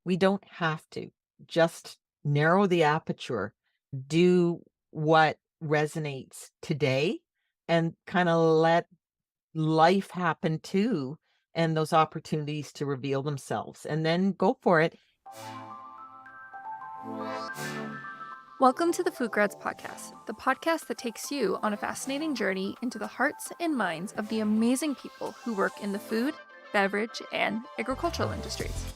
We don't have to. Just narrow the aperture, do what resonates today, and kind of let life happen too, and those opportunities to reveal themselves, and then go for it. Welcome to the FoodGrads Podcast, the podcast that takes you on a fascinating journey into the hearts and minds of the amazing people who work in the food, beverage, and agricultural industries.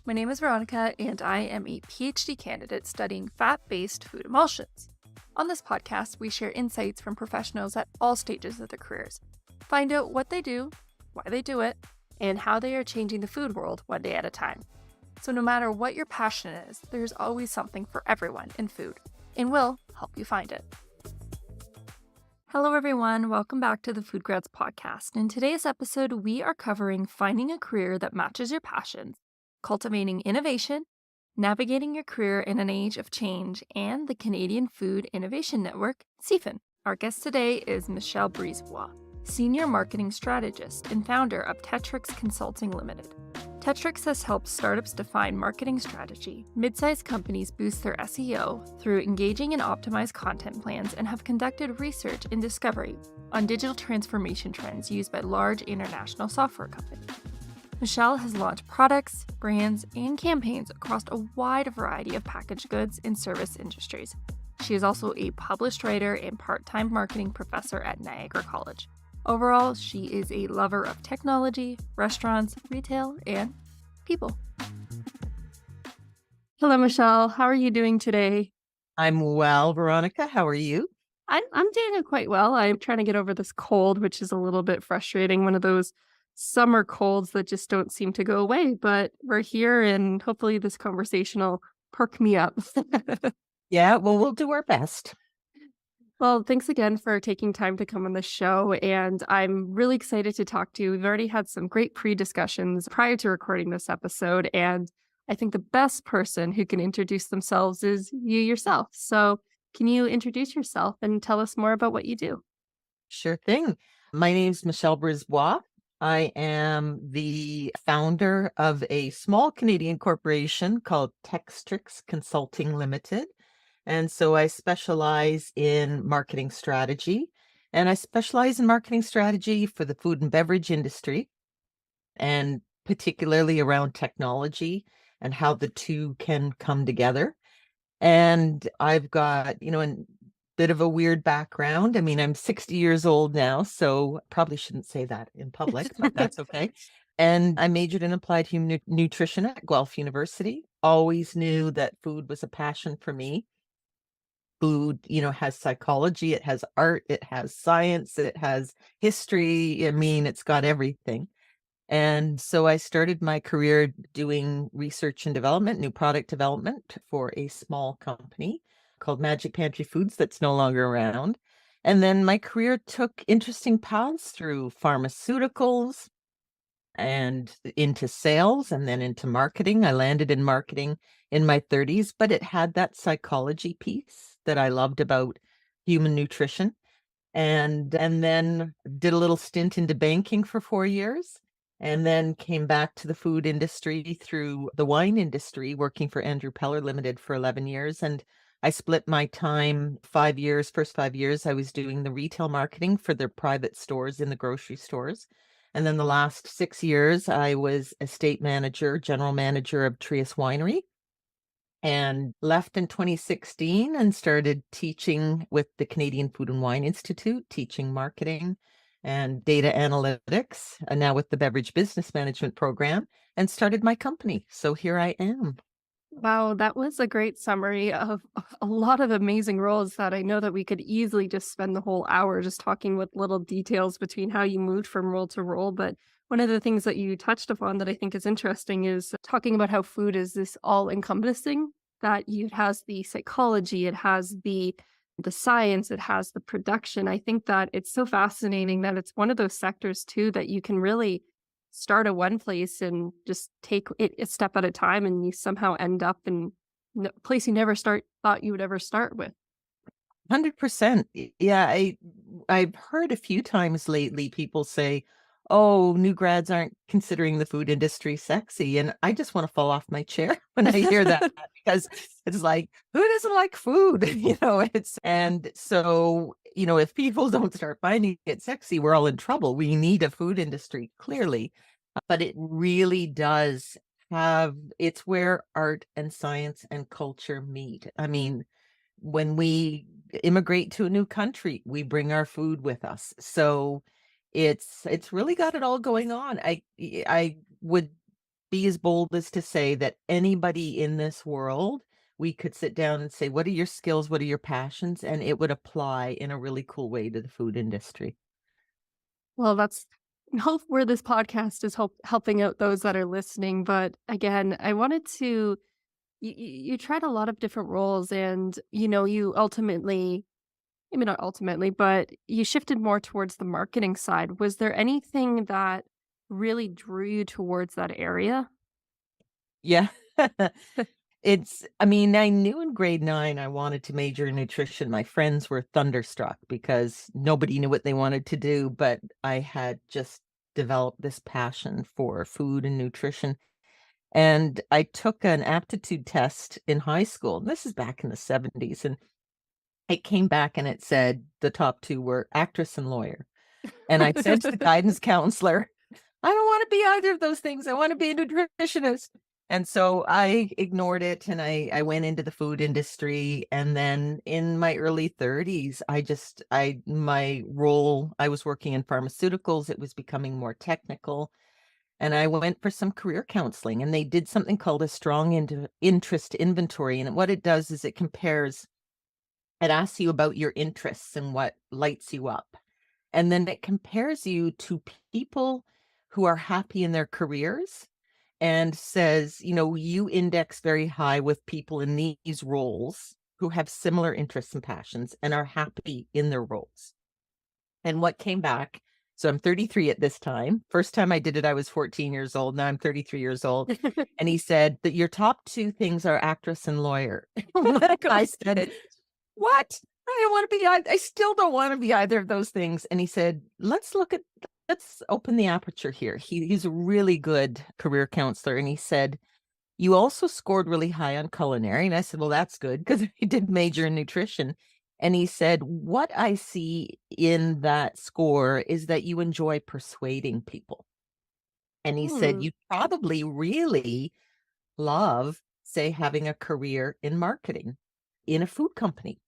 My name is Veronica, and I am a PhD candidate studying fat-based food emulsions. On this podcast, we share insights from professionals at all stages of their careers. Find out what they do, why they do it, and how they are changing the food world one day at a time. So no matter what your passion is, there's always something for everyone in food, and we'll help you find it. Hello everyone, welcome back to the FoodGrads Podcast. In today's episode, we are covering finding a career that matches your passions, cultivating innovation, navigating your career in an age of change, and the Canadian Food Innovation Network, CFIN. Our guest today is Michelle Brisebois, Senior Marketing Strategist and founder of Textrix Consulting Limited. Textrix has helped startups define marketing strategy, mid-sized companies boost their SEO through engaging and optimized content plans, and have conducted research and discovery on digital transformation trends used by large international software companies. Michelle has launched products, brands, and campaigns across a wide variety of packaged goods and service industries. She is also a published writer and part-time marketing professor at Niagara College. Overall, she is a lover of technology, restaurants, retail, and people. Hello, Michelle. How are you doing today? I'm well, Veronica. How are you? I'm doing quite well. I'm trying to get over this cold, which is a little bit frustrating. One of those summer colds that just don't seem to go away. But we're here, and hopefully this conversation will perk me up. Yeah, well, we'll do our best. Well, thanks again for taking time to come on the show, and I'm really excited to talk to you. We've already had some great pre-discussions prior to recording this episode, and I think the best person who can introduce themselves is you yourself. So can you introduce yourself and tell us more about what you do? Sure thing. My name's Michelle Brisebois. I am the founder of a small Canadian corporation called Textrix Consulting Limited. And so I specialize in marketing strategy, and I specialize in marketing strategy for the food and beverage industry, and particularly around technology and how the two can come together. And I've got, a bit of a weird background. I mean, I'm 60 years old now, so probably shouldn't say that in public, but that's okay. And I majored in applied human nutrition at Guelph University. Always knew that food was a passion for me. Food, has psychology, it has art, it has science, it has history. I mean, it's got everything. And so I started my career doing research and development, new product development for a small company called Magic Pantry Foods that's no longer around. And then my career took interesting paths through pharmaceuticals and into sales and then into marketing. I landed in marketing in my 30s, but it had that psychology piece that I loved about human nutrition. And then did a little stint into banking for 4 years, and then came back to the food industry through the wine industry, working for Andrew Peller Limited for 11 years. And I split my time 5 years. First 5 years, I was doing the retail marketing for their private stores in the grocery stores. And then the last 6 years, I was estate manager, general manager of Trius Winery, and left in 2016 and started teaching with the Canadian Food and Wine Institute, teaching marketing and data analytics, and now with the Beverage Business Management program, and started my company. So here I am. Wow, that was a great summary of a lot of amazing roles that I know that we could easily just spend the whole hour just talking with little details between how you moved from role to role. But one of the things that you touched upon that I think is interesting is talking about how food is this all-encompassing, that it has the psychology, it has the science, it has the production. I think that it's so fascinating that it's one of those sectors too that you can really start at one place and just take it a step at a time, and you somehow end up in a place you never thought you would ever start with. 100%. Yeah, I've heard a few times lately people say, oh, new grads aren't considering the food industry sexy. And I just want to fall off my chair when I hear that because it's like, who doesn't like food? And so, if people don't start finding it sexy, we're all in trouble. We need a food industry, clearly. But it really does it's where art and science and culture meet. I mean, when we immigrate to a new country, we bring our food with us. So it's really got it all going on. I would be as bold as to say that anybody in this world, we could sit down and say, what are your skills? What are your passions? And it would apply in a really cool way to the food industry. Well, that's hope where this podcast is helping out those that are listening. But again, I wanted to you tried a lot of different roles, and you ultimately, maybe not ultimately, but you shifted more towards the marketing side. Was there anything that really drew you towards that area? Yeah. I mean, I knew in grade 9 I wanted to major in nutrition. My friends were thunderstruck because nobody knew what they wanted to do, but I had just developed this passion for food and nutrition. And I took an aptitude test in high school. This is back in the 70s. And it came back and it said the top two were actress and lawyer. And I said to the guidance counselor, I don't want to be either of those things. I want to be a nutritionist. And so I ignored it and I went into the food industry. And then in my early 30s, my role, I was working in pharmaceuticals. It was becoming more technical. And I went for some career counseling, and they did something called a strong interest inventory. And what it does is it asks you about your interests and what lights you up. And then it compares you to people who are happy in their careers and says, you index very high with people in these roles who have similar interests and passions and are happy in their roles. And what came back, so I'm 33 at this time. First time I did it, I was 14 years old. Now I'm 33 years old. And he said that your top two things are actress and lawyer. Oh my I god. said, what? I don't want to be, I still don't want to be either of those things. And he said, let's open the aperture here. He's a really good career counselor. And he said, you also scored really high on culinary. And I said, well, that's good because I did major in nutrition. And he said, what I see in that score is that you enjoy persuading people. And he said, Hmm. you probably really love, say, having a career in marketing in a food company.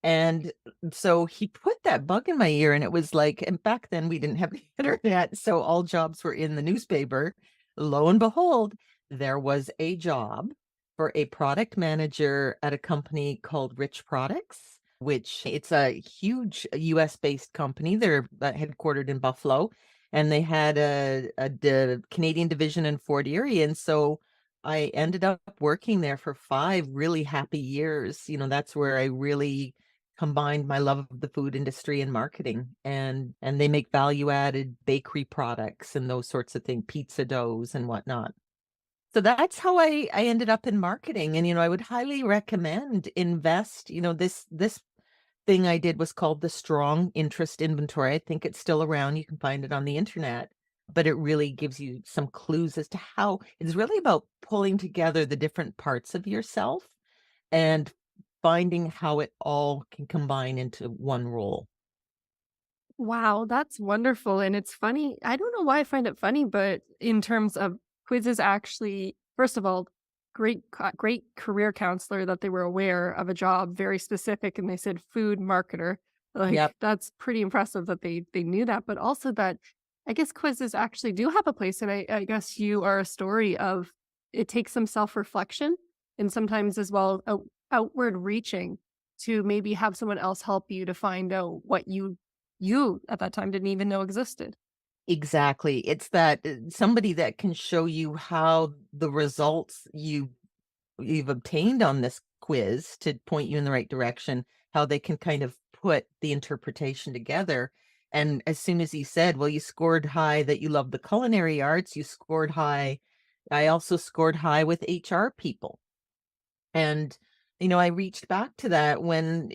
And so he put that bug in my ear, and it was like, and back then we didn't have the internet, so all jobs were in the newspaper. Lo and behold, there was a job for a product manager at a company called Rich Products, which it's a huge US based company. They're headquartered in Buffalo, and they had a Canadian division in Fort Erie. And so I ended up working there for 5 really happy years. That's where I really combined my love of the food industry and marketing, and they make value added bakery products and those sorts of things, pizza doughs and whatnot. So that's how I ended up in marketing. And I would highly recommend invest. This thing I did was called the strong interest inventory. I think it's still around. You can find it on the internet, but it really gives you some clues as to how it's really about pulling together the different parts of yourself and finding how it all can combine into one role. Wow, that's wonderful. And it's funny. I don't know why I find it funny, but in terms of quizzes, actually, first of all, great career counselor that they were aware of a job very specific, and they said food marketer. Yep, Like that's pretty impressive that they knew that, but also that I guess quizzes actually do have a place. And I guess you are a story of it takes some self reflection and sometimes as well outward reaching to maybe have someone else help you to find out what you at that time didn't even know existed. exactly. It's that somebody that can show you how the results you've obtained on this quiz to point you in the right direction, how they can kind of put the interpretation together. And as soon as he said, well, you scored high that you love the culinary arts, you scored high. I also scored high with HR people. And, I reached back to that when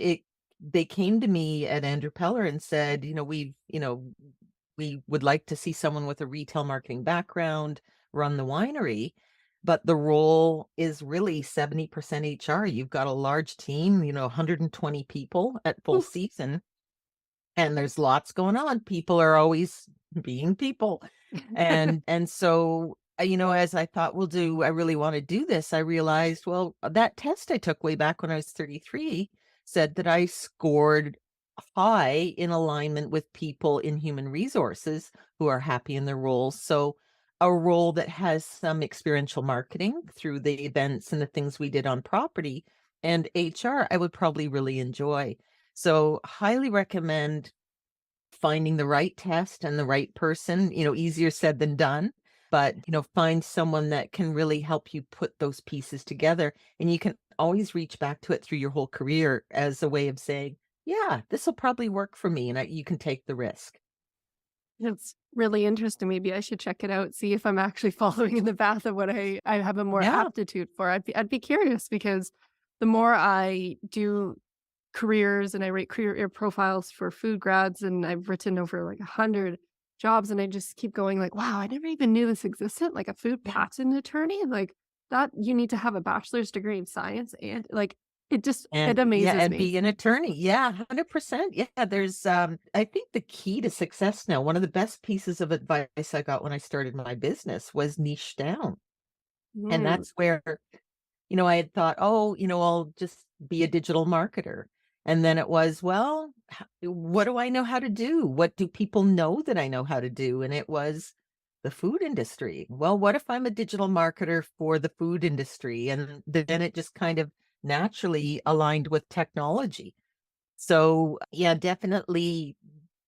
they came to me at Andrew Peller and said, we would like to see someone with a retail marketing background run the winery, but the role is really 70% HR. You've got a large team, 120 people at full Oof. season, and there's lots going on. People are always being people. And so, as I thought, well, I really want to do this? I realized, well, that test I took way back when I was 33 said that I scored high in alignment with people in human resources who are happy in their roles. So a role that has some experiential marketing through the events and the things we did on property and HR, I would probably really enjoy. So highly recommend finding the right test and the right person, easier said than done. But, find someone that can really help you put those pieces together. And you can always reach back to it through your whole career as a way of saying, yeah, this will probably work for me. And you can take the risk. It's really interesting. Maybe I should check it out, see if I'm actually following in the path of what I have a more Yeah. aptitude for. I'd be curious because the more I do careers and I write career profiles for food grads, and I've written over like 100 jobs, and I just keep going like, wow, I never even knew this existed. Like a food Yeah. patent attorney, like that you need to have a bachelor's degree in science, and like it And yeah, amazes and me. be an attorney. Yeah, 100%. Yeah, there's I think the key to success now, one of the best pieces of advice I got when I started my business was niche down. And Mm. that's where I had thought, oh, I'll just be a digital marketer. And then it was, well, what do I know how to do? What do people know that I know how to do? And it was the food industry. Well, what if I'm a digital marketer for the food industry? And then it just kind of naturally aligned with technology. So, yeah, definitely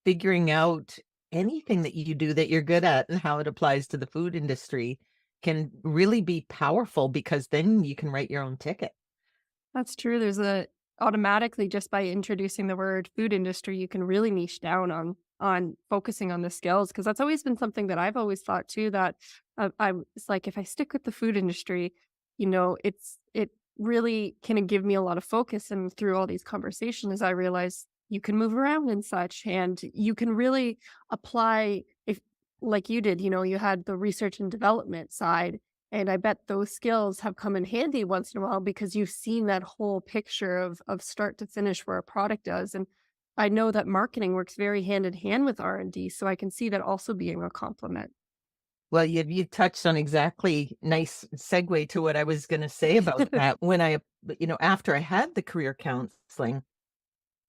figuring out anything that you do that you're good at and how it applies to the food industry can really be powerful because then you can write your own ticket. That's true. There's a automatically just by introducing the word food industry, you can really niche down on focusing on the skills because that's always been something that I've always thought too. That it's like if I stick with the food industry, it really can give me a lot of focus. And through all these conversations, I realize you can move around and such, and you can really apply if like you did. You had the research and development side, and I bet those skills have come in handy once in a while because you've seen that whole picture of start to finish where a product does. And I know that marketing works very hand in hand with R&D, so I can see that also being a compliment. Well, you touched on exactly nice segue to what I was going to say about that. When after I had the career counseling,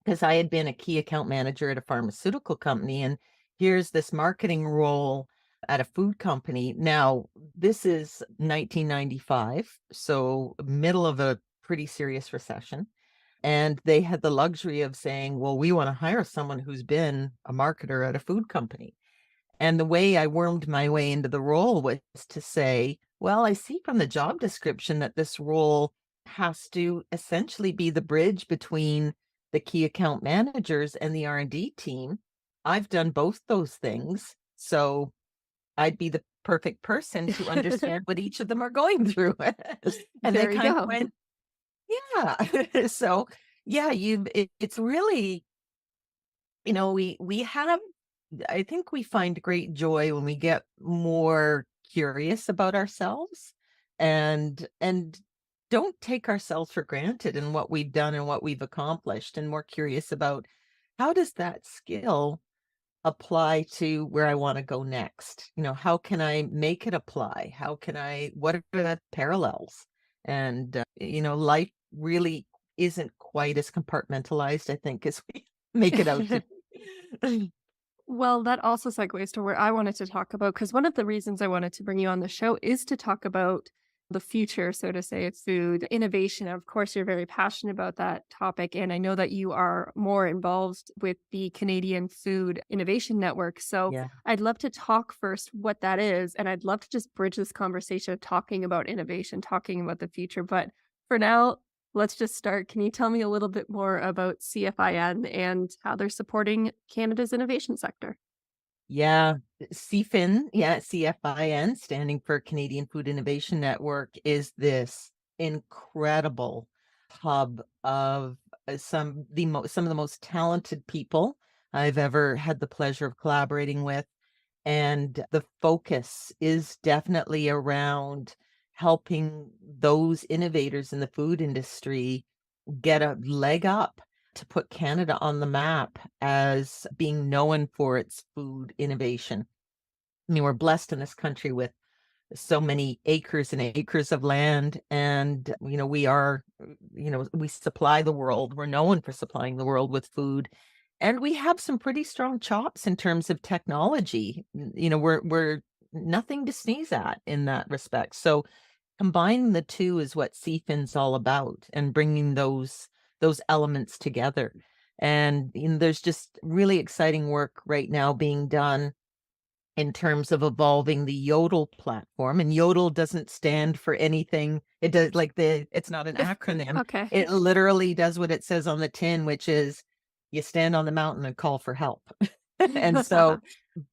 because I had been a key account manager at a pharmaceutical company, and here's this marketing role at a food company. Now, this is 1995, so middle of a pretty serious recession. And they had the luxury of saying, well, we want to hire someone who's been a marketer at a food company. And the way I wormed my way into the role was to say, well, I see from the job description that this role has to essentially be the bridge between the key account managers and the R&D team. I've done both those things, so I'd be the perfect person to understand what each of them are going through. And they There you kind of go. went, yeah. So, yeah, it's really, we have I think we find great joy when we get more curious about ourselves and don't take ourselves for granted in what we've done and what we've accomplished, and more curious about how does that skill apply to where I want to go next? How can I make it apply? What are the parallels? And, life really isn't quite as compartmentalized, I think, as we make it out to be. Well, that also segues to where I wanted to talk about, because one of the reasons I wanted to bring you on the show is to talk about the future, so to say, of food innovation. Of course, you're very passionate about that topic, and I know that you are more involved with the Canadian Food Innovation Network. So Yeah. I'd love to talk first what that is, and I'd love to just bridge this conversation of talking about innovation, talking about the future. But for now, let's just start. Can you tell me a little bit more about CFIN and how they're supporting Canada's innovation sector? Yeah, CFIN, yeah, CFIN, standing for Canadian Food Innovation Network, is this incredible hub of some of the most talented people I've ever had the pleasure of collaborating with. And the focus is definitely around helping those innovators in the food industry get a leg up to put Canada on the map as being known for its food innovation. I mean, we're blessed in this country with so many acres and acres of land, and we are, we supply the world. We're known for supplying the world with food, and we have some pretty strong chops in terms of technology. We're nothing to sneeze at in that respect. So combining the two is what CFIN's all about, and bringing those elements together. And there's just really exciting work right now being done in terms of evolving the Yodel platform. And Yodel doesn't stand for anything. It does it's not an acronym. Okay. It literally does what it says on the tin, which is you stand on the mountain and call for help. And so,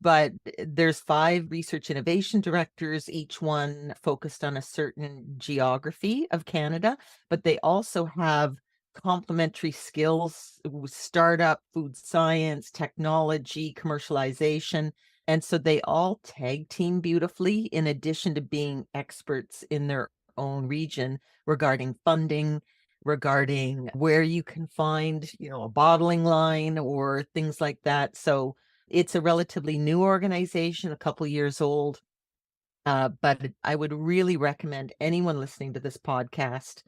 but there's 5 research innovation directors, each one focused on a certain geography of Canada, but they also have complementary skills, startup, food science, technology, commercialization. And so they all tag team beautifully, in addition to being experts in their own region regarding funding, regarding where you can find, a bottling line or things like that. So it's a relatively new organization, a couple years old. But I would really recommend anyone listening to this podcast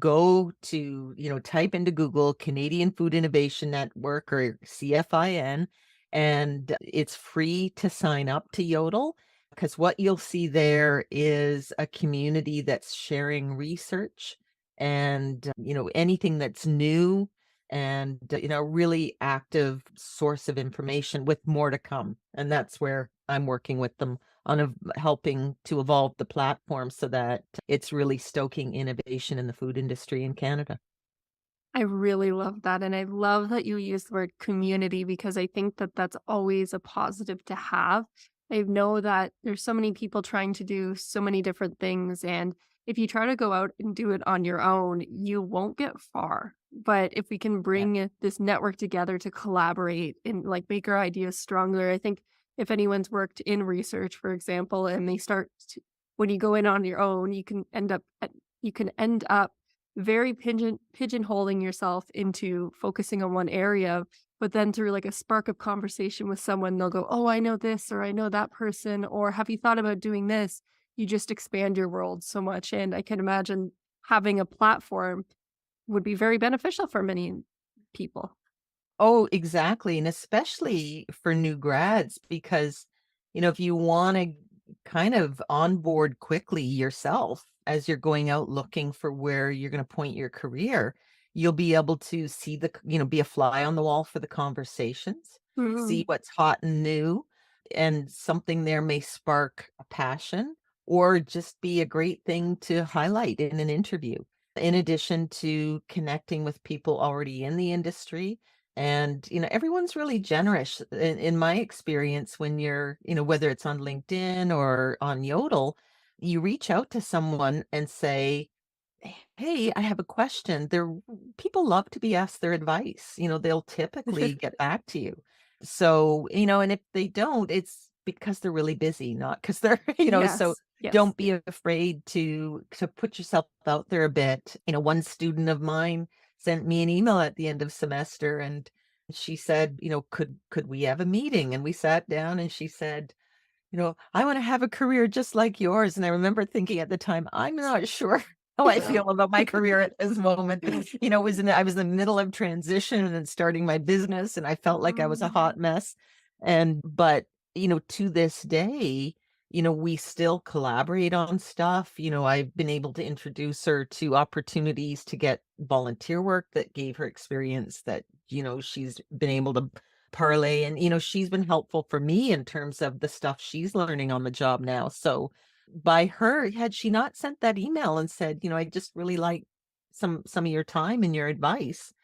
go to, type into Google Canadian Food Innovation Network, or CFIN, and it's free to sign up to Yodel, because what you'll see there is a community that's sharing research and, anything that's new, and, really active source of information with more to come. And that's where I'm working with them on helping to evolve the platform so that it's really stoking innovation in the food industry in Canada. I really love that. And I love that you use the word community because I think that that's always a positive to have. I know that there's so many people trying to do so many different things. And if you try to go out and do it on your own, you won't get far. But if we can Yeah. bring this network together to collaborate and like make our ideas stronger, I think if anyone's worked in research, for example, and when you go in on your own, you can end up very pigeonholing yourself into focusing on one area, but then through like a spark of conversation with someone, they'll go, "Oh, I know this," or "I know that person," or "Have you thought about doing this?" You just expand your world so much. And I can imagine having a platform would be very beneficial for many people. Oh, exactly. And especially for new grads, because, if you want to kind of onboard quickly yourself as you're going out looking for where you're going to point your career, you'll be able to see be a fly on the wall for the conversations, see Mhm. what's hot and new, and something there may spark a passion or just be a great thing to highlight in an interview. In addition to connecting with people already in the industry, and, everyone's really generous in my experience. When you're, whether it's on LinkedIn or on Yodel, you reach out to someone and say, "Hey, I have a question." People love to be asked their advice. They'll typically get back to you. So, and if they don't, it's because they're really busy, not because they're, so Yes. Yes. don't be afraid to put yourself out there a bit. One student of mine sent me an email at the end of semester, and she said, could we have a meeting? And we sat down, and she said, "I want to have a career just like yours." And I remember thinking at the time, I'm not sure how I feel about my career at this moment. I was in the middle of transition and starting my business, and I felt like I was a hot mess. But, to this day, we still collaborate on stuff. I've been able to introduce her to opportunities to get volunteer work that gave her experience that, she's been able to parlay. And, she's been helpful for me in terms of the stuff she's learning on the job now. So by her, had she not sent that email and said, "I just really like some of your time and your advice,"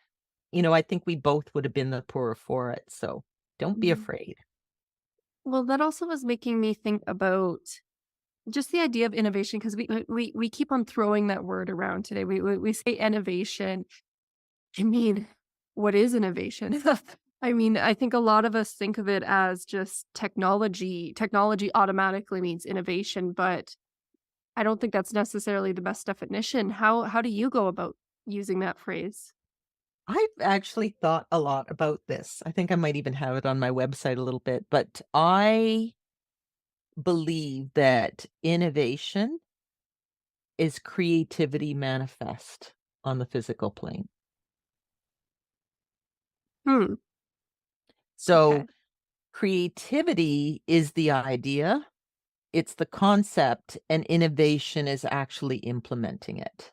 I think we both would have been the poorer for it. So don't be Mhm. afraid. Well, that also was making me think about just the idea of innovation because we keep on throwing that word around today. We say innovation. I mean, what is innovation? I mean, I think a lot of us think of it as just technology. Technology automatically means innovation, but I don't think that's necessarily the best definition. How do you go about using that phrase? I've actually thought a lot about this. I think I might even have it on my website a little bit, but I believe that innovation is creativity manifest on the physical plane. Hmm. So Okay. creativity is the idea, it's the concept, and innovation is actually implementing it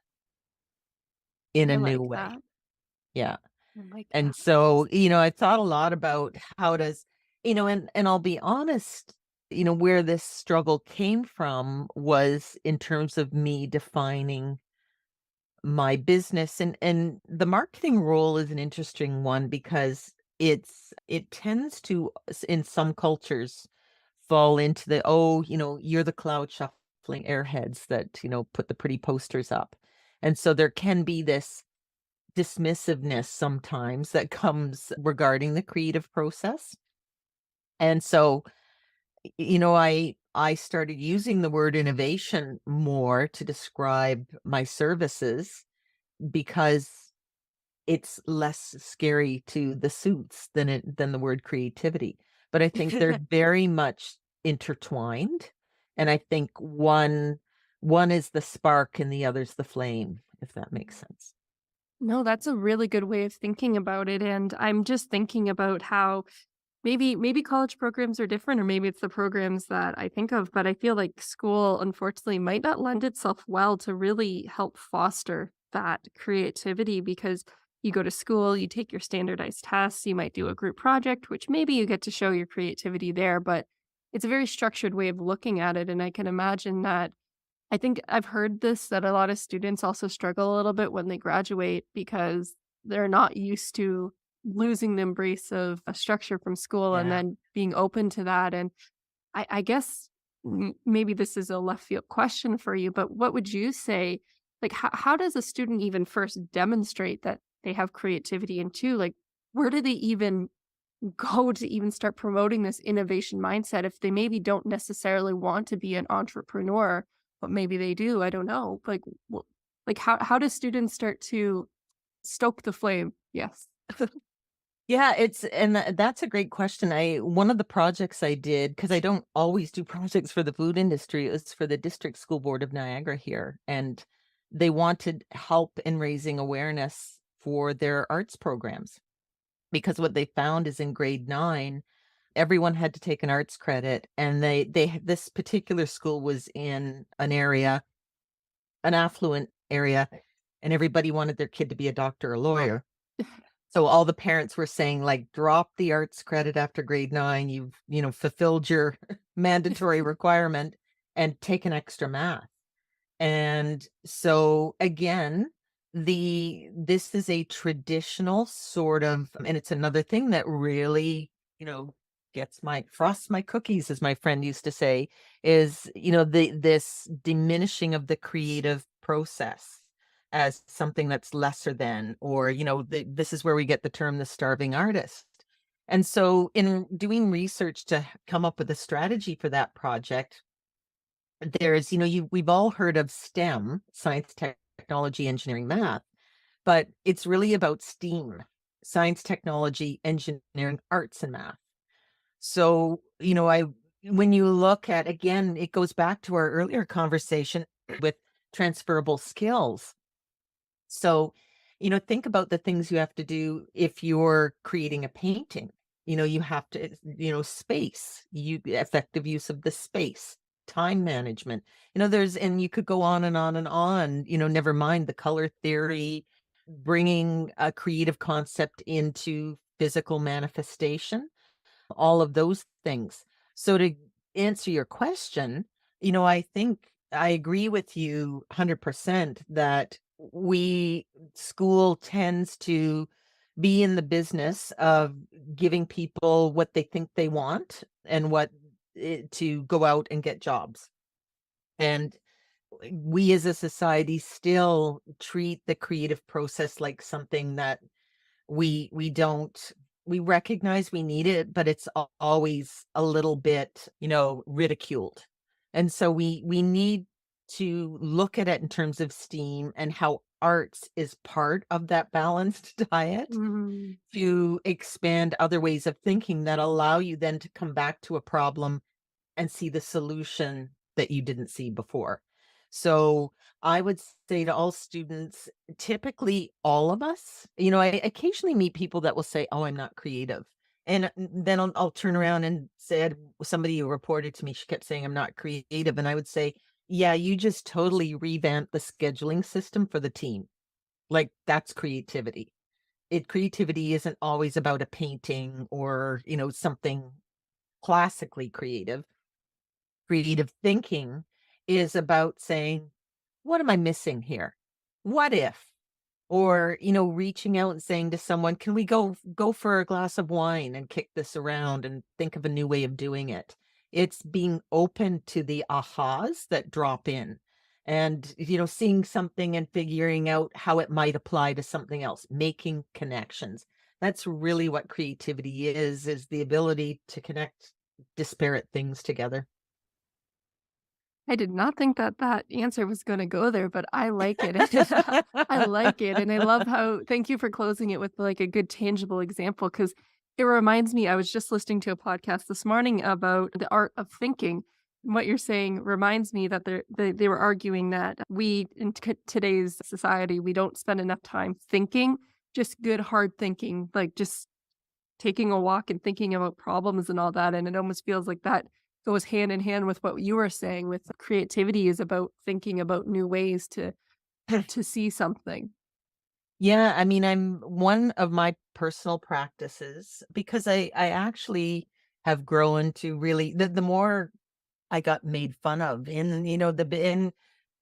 in I a new like way. that. Yeah. I like And that. so, I thought a lot about how does, and I'll be honest, where this struggle came from was in terms of me defining my business, and the marketing role is an interesting one because it tends to in some cultures fall into the, oh, you're the cloud shuffling airheads that put the pretty posters up, and so there can be this dismissiveness sometimes that comes regarding the creative process. And so, I started using the word innovation more to describe my services because it's less scary to the suits than the word creativity. But I think they're very much intertwined, and I think one is the spark and the other's the flame, if that makes sense. No, that's a really good way of thinking about it, and I'm just thinking about how maybe college programs are different, or maybe it's the programs that I think of, but I feel like school, unfortunately, might not lend itself well to really help foster that creativity because you go to school, you take your standardized tests, you might do a group project, which maybe you get to show your creativity there, but it's a very structured way of looking at it, and I can imagine that I think I've heard this that a lot of students also struggle a little bit when they graduate because they're not used to losing the embrace of a structure from school and Yeah. then being open to that. And I guess maybe this is a left field question for you, but what would you say? Like, how does a student even first demonstrate that they have creativity? And two, like, where do they even go to even start promoting this innovation mindset if they maybe don't necessarily want to be an entrepreneur, but maybe they do? I don't know. Like, like how do students start to stoke the flame? Yes. Yeah, that's a great question. One of the projects I did, because I don't always do projects for the food industry, it was for the District School Board of Niagara here, and they wanted help in raising awareness for their arts programs. Because what they found is in grade 9, everyone had to take an arts credit, and this particular school was in an affluent area, and everybody wanted their kid to be a doctor or lawyer. So all the parents were saying, like, drop the arts credit after grade 9. You've, fulfilled your mandatory requirement, and take an extra math. And so again, this is a traditional sort of, and it's another thing that really, frosts my cookies, as my friend used to say, is, this diminishing of the creative process as something that's lesser than, or, this is where we get the term the starving artist. And so in doing research to come up with a strategy for that project, there's, we've all heard of STEM, science, technology, engineering, math, but it's really about STEAM, science, technology, engineering, arts, and math. So, when you look at, again, it goes back to our earlier conversation with transferable skills. So, think about the things you have to do if you're creating a painting. You have to, space, effective use of the space, time management. And you could go on and on and on, never mind the color theory, bringing a creative concept into physical manifestation, all of those things. So to answer your question, I think I agree with you 100% that school tends to be in the business of giving people what they think they want and to go out and get jobs. And we as a society still treat the creative process like something that we don't we recognize we need it, but it's always a little bit, ridiculed. And so we need to look at it in terms of STEAM and how arts is part of that balanced diet Mm. to expand other ways of thinking that allow you then to come back to a problem and see the solution that you didn't see before. So I would say to all students, typically all of us, I occasionally meet people that will say, "Oh, I'm not creative." And then I'll turn around and said, somebody who reported to me, she kept saying, "I'm not creative." And I would say, "Yeah, you just totally revamped the scheduling system for the team. Like that's creativity. Creativity isn't always about a painting or, something classically creative. Creative thinking is about saying, what am I missing here? What if? Or, reaching out and saying to someone, can we go for a glass of wine and kick this around and think of a new way of doing it? It's being open to the ahas that drop in and, seeing something and figuring out how it might apply to something else, making connections. That's really what creativity is the ability to connect disparate things together. I did not think that that answer was gonna go there, but I like it. I like it, and I love how thank you for closing it with, like, a good tangible example because it reminds me I was just listening to a podcast this morning about the art of thinking. And what you're saying reminds me that they were arguing that we in today's society, we don't spend enough time thinking, just good hard thinking, like, just taking a walk and thinking about problems and all that, and it almost feels like that goes hand in hand with what you were saying with creativity is about thinking about new ways to see something. Yeah, I mean, I'm one of my personal practices because I actually have grown to really the more I got made fun of in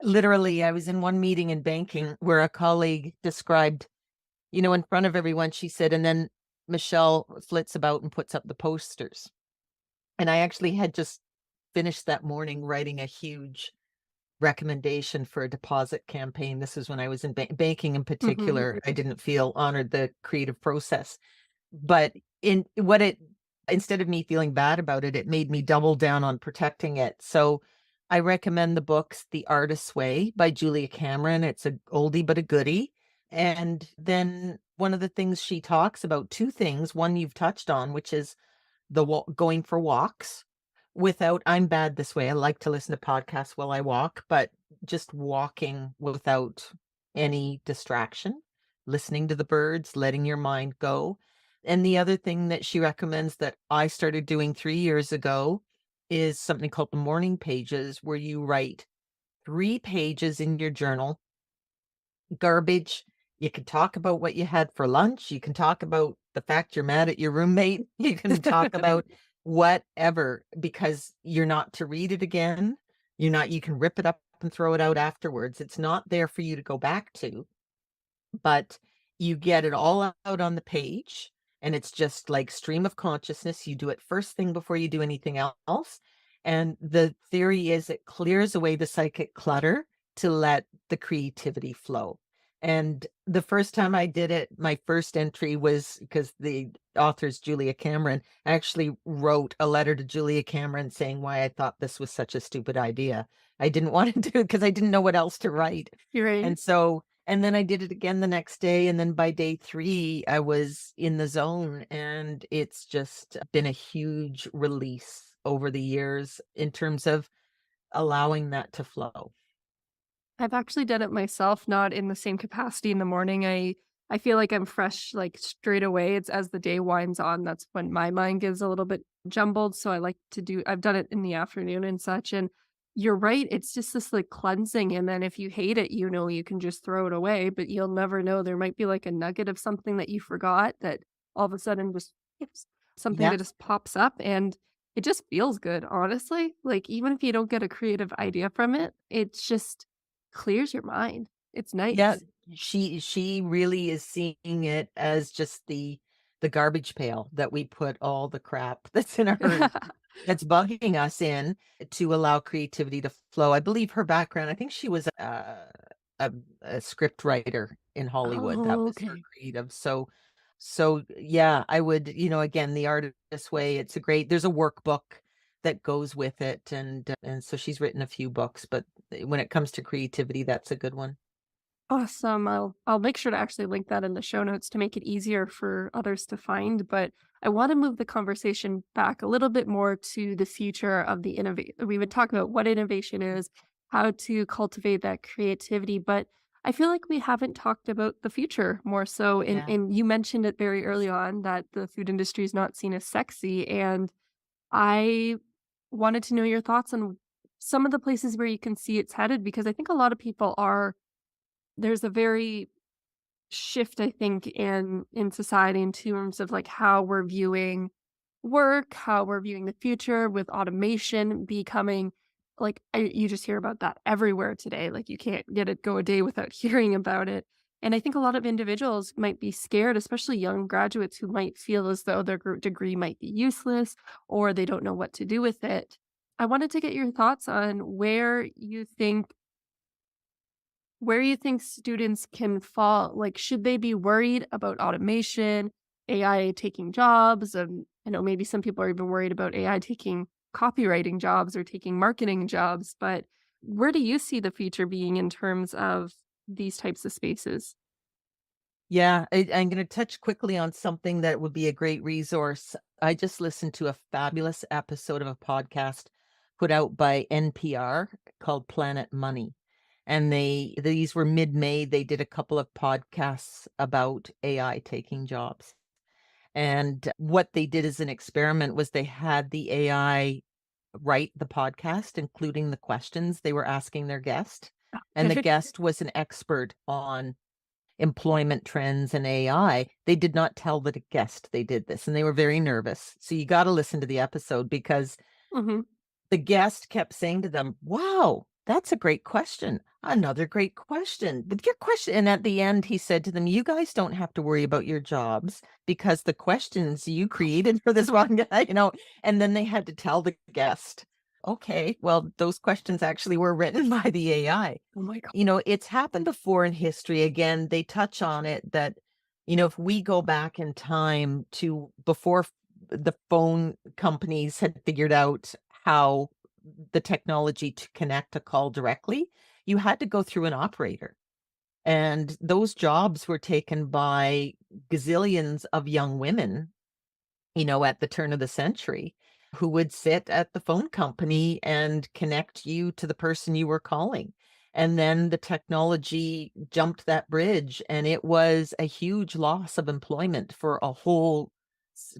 literally I was in one meeting in banking where a colleague described, in front of everyone, she said, and then Michelle flits about and puts up the posters. And I actually had just finished that morning writing a huge recommendation for a deposit campaign. This is when I was in banking in Mhm. particular. I didn't feel honored the creative process, but in what it instead of me feeling bad about it, it made me double down on protecting it. So I recommend the books The Artist's Way by Julia Cameron. It's a oldie but a goodie. And then one of the things she talks about, two things, one you've touched on, which is going for walks without I'm bad this way. I like to listen to podcasts while I walk, but just walking without any distraction, listening to the birds, letting your mind go. And the other thing that she recommends that I started doing 3 years ago is something called the morning pages, where you write 3 pages in your journal. Garbage. You can talk about what you had for lunch. You can talk about the fact you're mad at your roommate. You can talk about whatever because you're not to read it again. You can rip it up and throw it out afterwards. It's not there for you to go back to, but you get it all out on the page and it's just like stream of consciousness. You do it first thing before you do anything else. And the theory is it clears away the psychic clutter to let the creativity flow. And the first time I did it, my first entry was because the author's Julia Cameron. I actually wrote a letter to Julia Cameron saying why I thought this was such a stupid idea. I didn't want to do it because I didn't know what else to write. You're right. And then I did it again the next day, and then by day 3, I was in the zone, and it's just been a huge release over the years in terms of allowing that to flow. I've actually done it myself, not in the same capacity in the morning. I feel like I'm fresh like straight away. It's as the day winds on, that's when my mind gets a little bit jumbled. So I like to do I've done it in the afternoon and such. And you're right, it's just this like cleansing. And then if you hate it, you can just throw it away, but you'll never know. There might be like a nugget of something that you forgot that all of a sudden just it's something Yeah. that just pops up and it just feels good, honestly. Like even if you don't get a creative idea from it, it's just clears your mind. It's Yeah, nice. she really is seeing it as just the garbage pail that we put all the crap that's in our that's bugging us in to allow creativity to flow. I believe her background, I think she was a script writer in Hollywood. That Oh, was her okay. creative. So So yeah, I would, again, the artist way, there's a workbook that goes with it. And so she's written a few books, but when it comes to creativity, that's a good one. Awesome. I'll make sure to actually link that in the show notes to make it easier for others to find, but I want to move the conversation back a little bit more to the future of the innovate. We would talk about what innovation is, how to cultivate that creativity, but I feel like we haven't talked about the future more so. Yeah. And you mentioned it very early on that the food industry is not seen as sexy. And I wanted to know your thoughts on some of the places where you can see it's headed, because I think a lot of people are there's a very shift, I think, in society in terms of like how we're viewing work, how we're viewing the future with automation becoming like you just hear about that everywhere today. Like you can't go a day without hearing about it. And I think a lot of individuals might be scared, especially young graduates who might feel as though their degree might be useless or they don't know what to do with it. I wanted to get your thoughts on where you think students can fall. Like, should they be worried about automation, AI taking jobs? I know maybe some people are even worried about AI taking copywriting jobs or taking marketing jobs, but where do you see the future being in terms of these types of spaces? Yeah, I'm going to touch quickly on something that would be a great resource. I just listened to a fabulous episode of a podcast put out by NPR called Planet Money. And these were mid-May. They did a couple of podcasts about AI taking jobs. And what they did as an experiment was they had the AI write the podcast, including the questions they were asking their guest. And the Okay. guest was an expert on employment trends and AI. They did not tell the guest they did this, and they were very nervous. So you got to listen to the episode because Hmm. the guest kept saying to them, "Wow, that's a great question. Another great question. But your question," and at the end, he said to them, "You guys don't have to worry about your jobs because the questions you created for this one guy." And then they had to tell the guest, "Okay, well, those questions actually were written by the AI." Oh my god. It's happened before in history. Again, they touch on it that, if we go back in time to before the phone companies had figured out how the technology to connect a call directly, you had to go through an operator. And those jobs were taken by gazillions of young women, at the turn of the century, who would sit at the phone company and connect you to the person you were calling. And then the technology jumped that bridge, and it was a huge loss of employment for a whole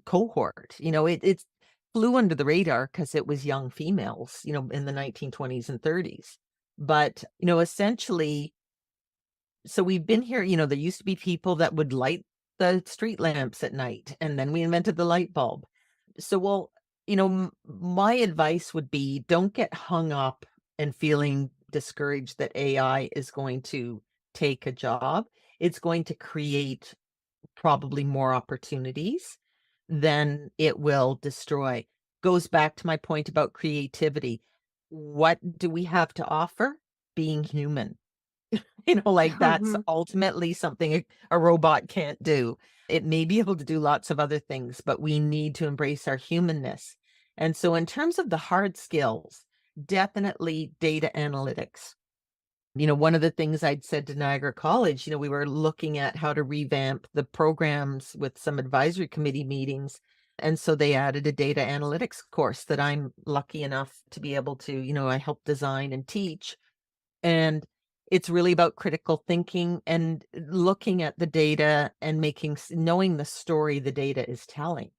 cohort. It flew under the radar because it was young females, in the 1920s and 30s. But, essentially, so we've been here, there used to be people that would light the street lamps at night, and then we invented the light bulb. So, well, my advice would be don't get hung up and feeling discouraged that AI is going to take a job. It's going to create probably more opportunities than it will destroy. Goes back to my point about creativity. What do we have to offer? Being human. Like that's Mhm. ultimately something a robot can't do. It may be able to do lots of other things, but we need to embrace our humanness. And so, in terms of the hard skills, definitely data analytics. One of the things I'd said to Niagara College, we were looking at how to revamp the programs with some advisory committee meetings. And so they added a data analytics course that I'm lucky enough to be able to, I help design and teach. And it's really about critical thinking and looking at the data and knowing the story the data is telling.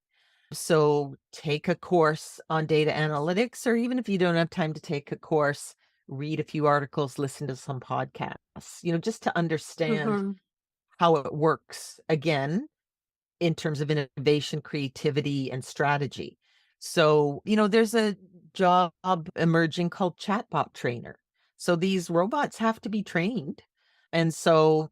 So take a course on data analytics, or even if you don't have time to take a course, read a few articles, listen to some podcasts, just to understand Mhm. how it works again in terms of innovation, creativity, and strategy. So, there's a job emerging called chatbot trainer. So these robots have to be trained. And so,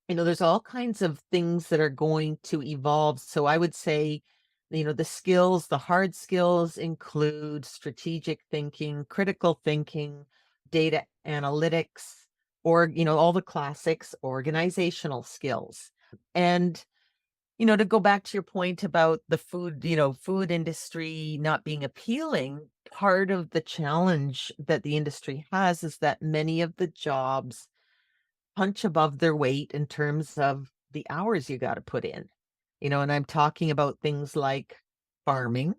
there's all kinds of things that are going to evolve. So I would say, the hard skills include strategic thinking, critical thinking, data analytics, or, all the classics, organizational skills. And To go back to your point about the food, food industry not being appealing, part of the challenge that the industry has is that many of the jobs punch above their weight in terms of the hours you got to put in. And I'm talking about things like farming,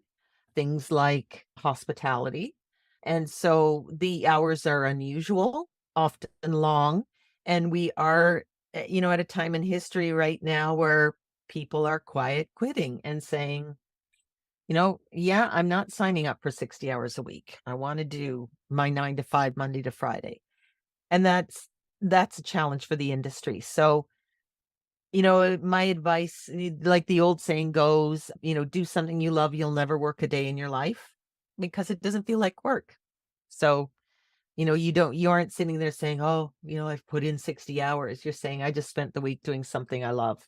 things like hospitality. And so the hours are unusual, often long, and we are, at a time in history right now where people are quiet quitting and saying, yeah, I'm not signing up for 60 hours a week. I want to do my 9 to 5, Monday to Friday. And that's a challenge for the industry. So, my advice, like the old saying goes, do something you love, you'll never work a day in your life because it doesn't feel like work. So, you aren't sitting there saying, oh, I've put in 60 hours. You're saying, I just spent the week doing something I love.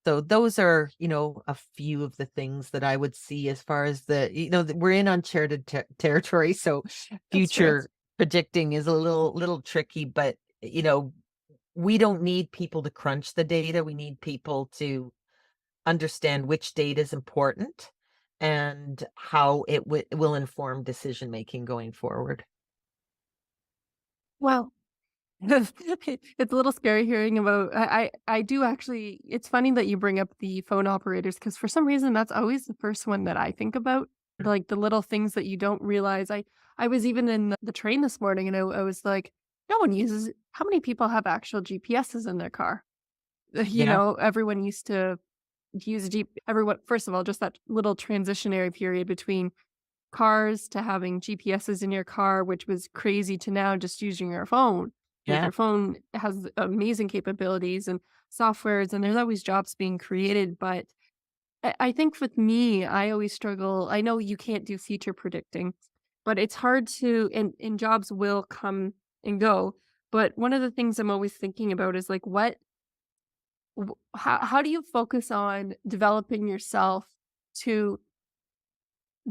So those are, a few of the things that I would see as far as we're in uncharted territory. So That's true. future predicting is a little tricky, but we don't need people to crunch the data. We need people to understand which data is important and how it will inform decision making going forward. Well, it's a little scary hearing about I do actually it's funny that you bring up the phone operators because for some reason that's always the first one that I think about. Like the little things that you don't realize. I was even in the train this morning and I was like, no one uses how many people have actual GPSs in their car? Yeah, Everyone used to use everyone first of all, just that little transitionary period between cars to having GPSs in your car, which was crazy to now just using your phone. Like yeah, your phone has amazing capabilities and softwares, and there's always jobs being created. But I think with me, I always struggle. I know you can't do future predicting, but it's hard to, and jobs will come and go. But one of the things I'm always thinking about is like, how do you focus on developing yourself to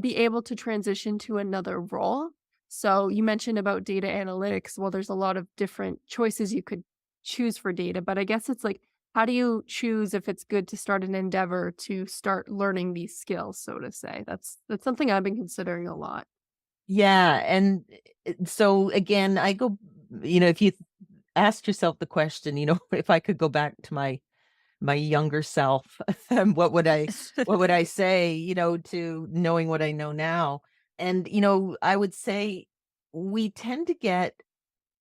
be able to transition to another role. So you mentioned about data analytics. Well, there's a lot of different choices you could choose for data, but I guess it's like, how do you choose if it's good to start an endeavor to start learning these skills, so to say? That's something I've been considering a lot. yeah. And so again, if you asked yourself the question, if I could go back to my younger self, what would I say, to knowing what I know now? And, I would say we tend to get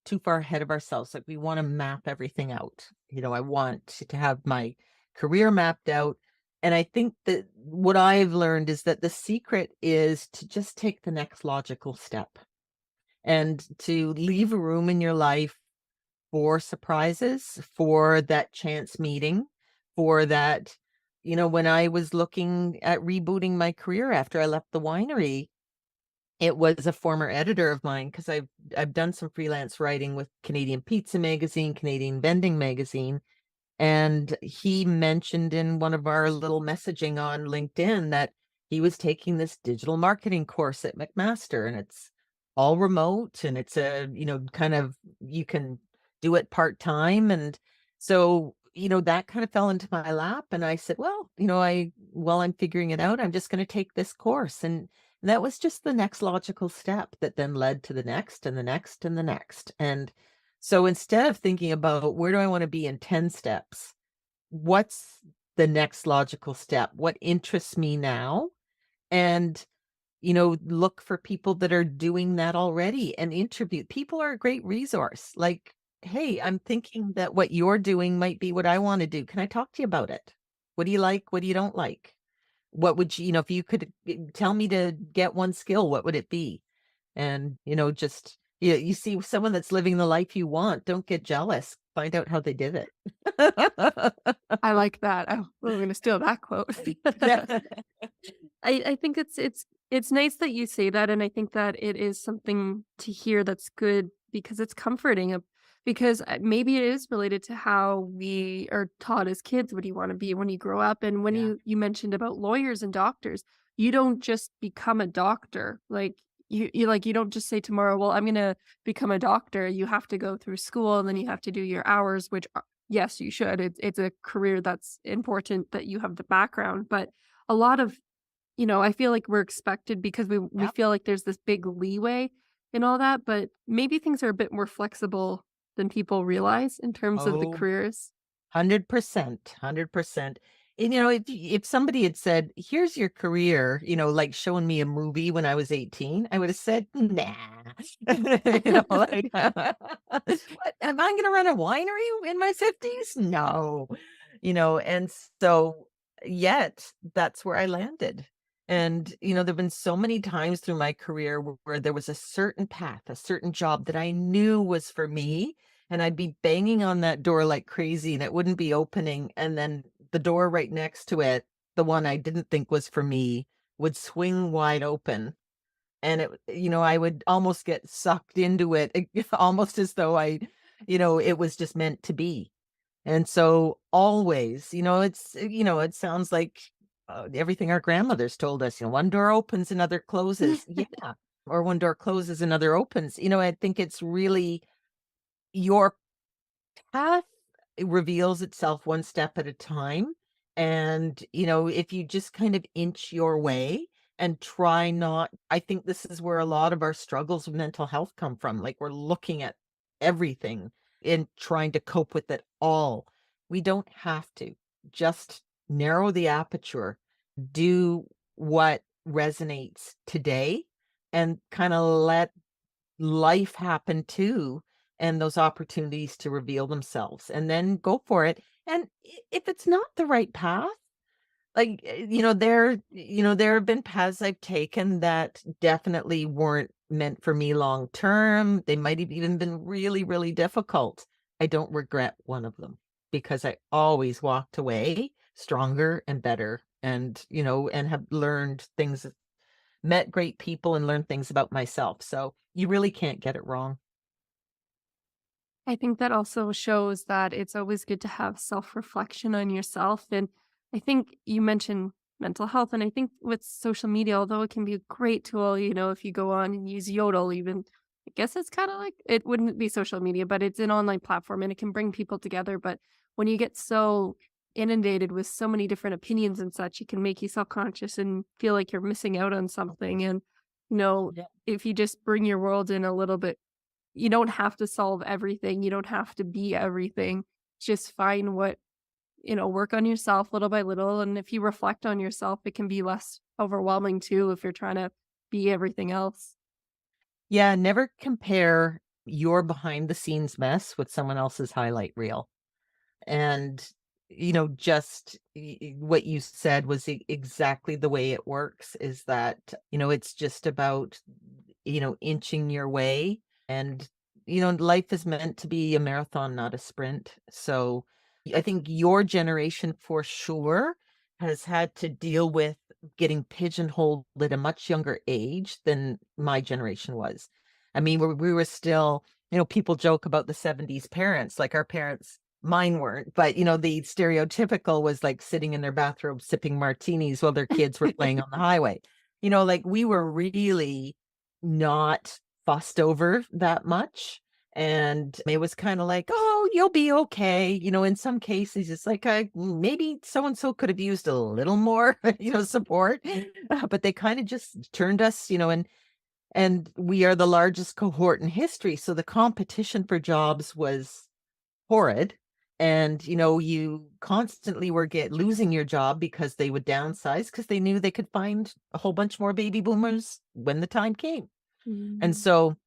too far ahead of ourselves. Like we want to map everything out. I want to have my career mapped out. And I think that what I've learned is that the secret is to just take the next logical step and to leave a room in your life for surprises, for that chance meeting, for that, when I was looking at rebooting my career after I left the winery, it was a former editor of mine because I've done some freelance writing with Canadian Pizza Magazine, Canadian Vending Magazine, and he mentioned in one of our little messaging on LinkedIn that he was taking this digital marketing course at McMaster, and it's all remote and it's kind of you can do it part-time. And so, that kind of fell into my lap. And I said, well, while I'm figuring it out, I'm just going to take this course. And that was just the next logical step that then led to the next and the next and the next. And so instead of thinking about where do I want to be in 10 steps, what's the next logical step? What interests me now? And, look for people that are doing that already and interview. People are a great resource. Like, hey, I'm thinking that what you're doing might be what I want to do. Can I talk to you about it? What do you like? What do you don't like? What would if you could tell me to get one skill, what would it be? And, just you see someone that's living the life you want, don't get jealous. Find out how they did it. I like that. Oh, we're going to steal that quote. I think it's nice that you say that, and I think that it is something to hear that's good because it's comforting. Because maybe it is related to how we are taught as kids. What do you want to be when you grow up? And when Yeah. you mentioned about lawyers and doctors, you don't just become a doctor. Like you don't just say tomorrow, well, I'm gonna become a doctor. You have to go through school and then you have to do your hours, which yes, you should. It's a career that's important that you have the background, but a lot of, I feel like we're expected because we Yep. feel like there's this big leeway in all that, but maybe things are a bit more flexible than people realize in terms of the Oh, careers. 100%, 100%. And, if somebody had said, "Here's your career," like showing me a movie when I was 18, I would have said, "Nah." Like, "What? Am I gonna run a winery in my 50s? No." And so yet that's where I landed. And, there've been so many times through my career where there was a certain path, a certain job that I knew was for me, and I'd be banging on that door like crazy and it wouldn't be opening, and then the door right next to it, the one I didn't think was for me, would swing wide open, and I would almost get sucked into it, almost as though it was just meant to be. And so always, it sounds like, everything our grandmothers told us, one door opens, another closes. Yeah. Or one door closes, another opens. I think it's really your path, it reveals itself one step at a time. And, if you just kind of inch your way and try not, I think this is where a lot of our struggles with mental health come from. Like we're looking at everything and trying to cope with it all. We don't have to. Just narrow the aperture, do what resonates today, and kind of let life happen too, and those opportunities to reveal themselves, and then go for it. And if it's not the right path, like, there have been paths I've taken that definitely weren't meant for me long term. They might have even been really, really difficult. I don't regret one of them because I always walked away stronger and better, and and have learned things, met great people, and learned things about myself. So you really can't get it wrong. I think that also shows that it's always good to have self-reflection on yourself, and I think you mentioned mental health, and I think with social media, although it can be a great tool, if you go on and use Yodel even, I guess it's kinda like it wouldn't be social media, but it's an online platform and it can bring people together, but when you get so inundated with so many different opinions and such, it can make you self-conscious and feel like you're missing out on something, and, you know, Yeah. if you just bring your world in a little bit, you don't have to solve everything, you don't have to be everything. Just find what, work on yourself little by little, and if you reflect on yourself, it can be less overwhelming too if you're trying to be everything else. Yeah, never compare your behind the scenes mess with someone else's highlight reel. And, just what you said was exactly the way it works, is that, it's just about, inching your way. And, life is meant to be a marathon, not a sprint. So I think your generation for sure has had to deal with getting pigeonholed at a much younger age than my generation was. I mean, we were still, people joke about the 70s parents, like our parents. Mine weren't, but, the stereotypical was, like, sitting in their bathrobe sipping martinis while their kids were playing on the highway. Like, we were really not fussed over that much, and it was kinda like, "Oh, you'll be okay." In some cases, it's like, maybe so and so could have used a little more, support, but they kinda just turned us, and we are the largest cohort in history, so the competition for jobs was horrid. And, you constantly were losing your job because they would downsize because they knew they could find a whole bunch more baby boomers when the time came. And Mm. so,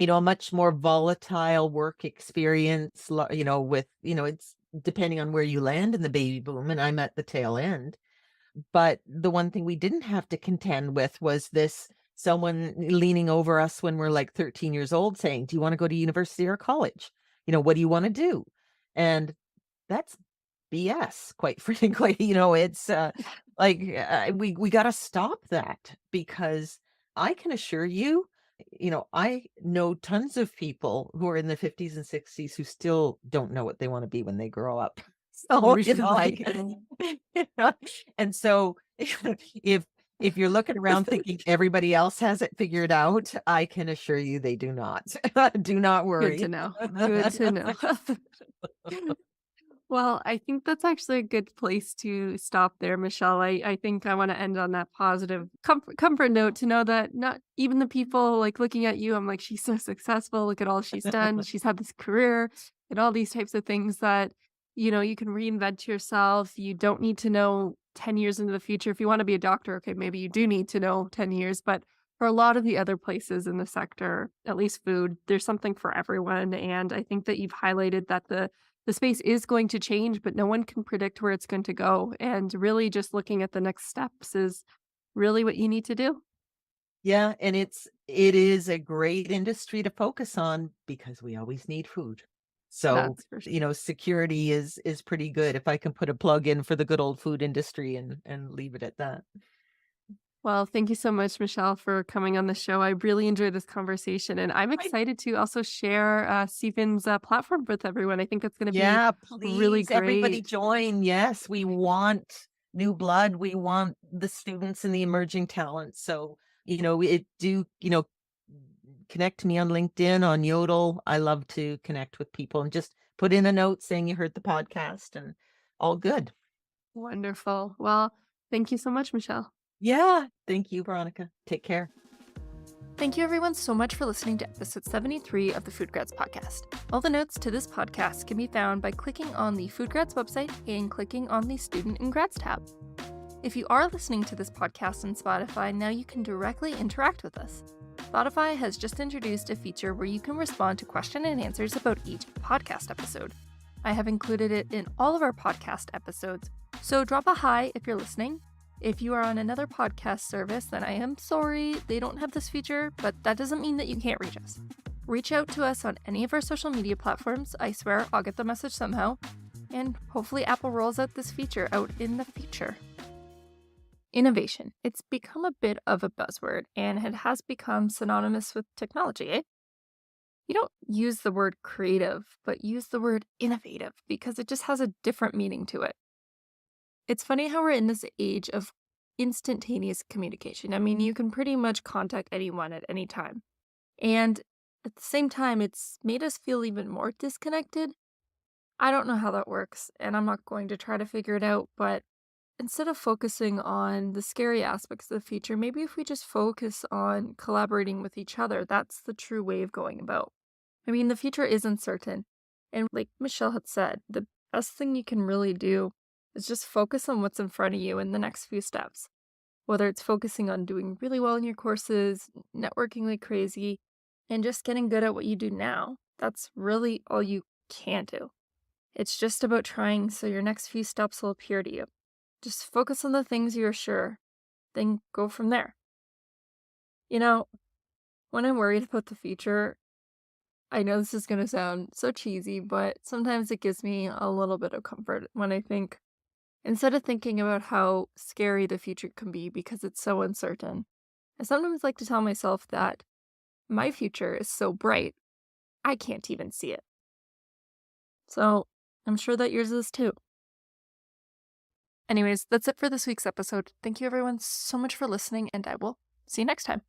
a much more volatile work experience, with, it's depending on where you land in the baby boom, and I'm at the tail end. But the one thing we didn't have to contend with was this someone leaning over us when we're like 13 years old saying, "Do you want to go to university or college? What do you want to do?" And that's BS, quite frankly. It's like, we got to stop that, because I can assure you, I know tons of people who are in their 50s and 60s who still don't know what they want to be when they grow up. So, Really? like, you know, and so if you're looking around thinking everybody else has it figured out, I can assure you they do not. Do not Good worry. to know. Good to know. Well, I think that's actually a good place to stop there, Michelle. I think I want to end on that positive comfort note to know that not even the people like looking at you, I'm like, she's so successful. Look at all she's done. She's had this career and all these types of things that, you can reinvent yourself. You don't need to know 10 years into the future. If you want to be a doctor, okay, maybe you do need to know 10 years. But for a lot of the other places in the sector, at least food, there's something for everyone. And I think that you've highlighted that the space is going to change, but no one can predict where it's going to go. And really just looking at the next steps is really what you need to do. Yeah, and it is a great industry to focus on because we always need food. So, That's for sure. security is pretty good if I can put a plug in for the good old food industry and leave it at that. Well, thank you so much, Michelle, for coming on the show. I really enjoyed this conversation, and I'm I excited to also share CFIN's platform with everyone. I think that's going to be Yeah, really please, everybody great. join. Yes, we want new blood. We want the students and the emerging talent. So, connect me on LinkedIn, on Yodel. I love to connect with people and just put in a note saying you heard the podcast and all good. Wonderful. Well, thank you so much, Michelle. Yeah. Thank you, Veronica. Take care. Thank you everyone so much for listening to episode 73 of the FoodGrads podcast. All the notes to this podcast can be found by clicking on the FoodGrads website and clicking on the Student and Grads tab. If you are listening to this podcast on Spotify, now you can directly interact with us. Spotify has just introduced a feature where you can respond to question and answers about each podcast episode. I have included it in all of our podcast episodes, so drop a hi if you're listening. If you are on another podcast service, then I am sorry they don't have this feature, but that doesn't mean that you can't reach us. Reach out to us on any of our social media platforms. I swear I'll get the message somehow. And hopefully Apple rolls out this feature out in the future. Innovation. It's become a bit of a buzzword, and it has become synonymous with technology, eh? You don't use the word creative, but use the word innovative because it just has a different meaning to it. It's funny how we're in this age of instantaneous communication. I mean, you can pretty much contact anyone at any time. And at the same time, it's made us feel even more disconnected. I don't know how that works, and I'm not going to try to figure it out, but instead of focusing on the scary aspects of the future, maybe if we just focus on collaborating with each other, that's the true way of going about. I mean, the future is uncertain. And like Michelle had said, the best thing you can really do is just focus on what's in front of you in the next few steps. Whether it's focusing on doing really well in your courses, networking like crazy, and just getting good at what you do now, that's really all you can do. It's just about trying so your next few steps will appear to you. Just focus on the things you're sure, then go from there. When I'm worried about the future, I know this is going to sound so cheesy, but sometimes it gives me a little bit of comfort when I think, instead of thinking about how scary the future can be because it's so uncertain, I sometimes like to tell myself that my future is so bright, I can't even see it. So I'm sure that yours is too. Anyways, that's it for this week's episode. Thank you everyone so much for listening, and I will see you next time.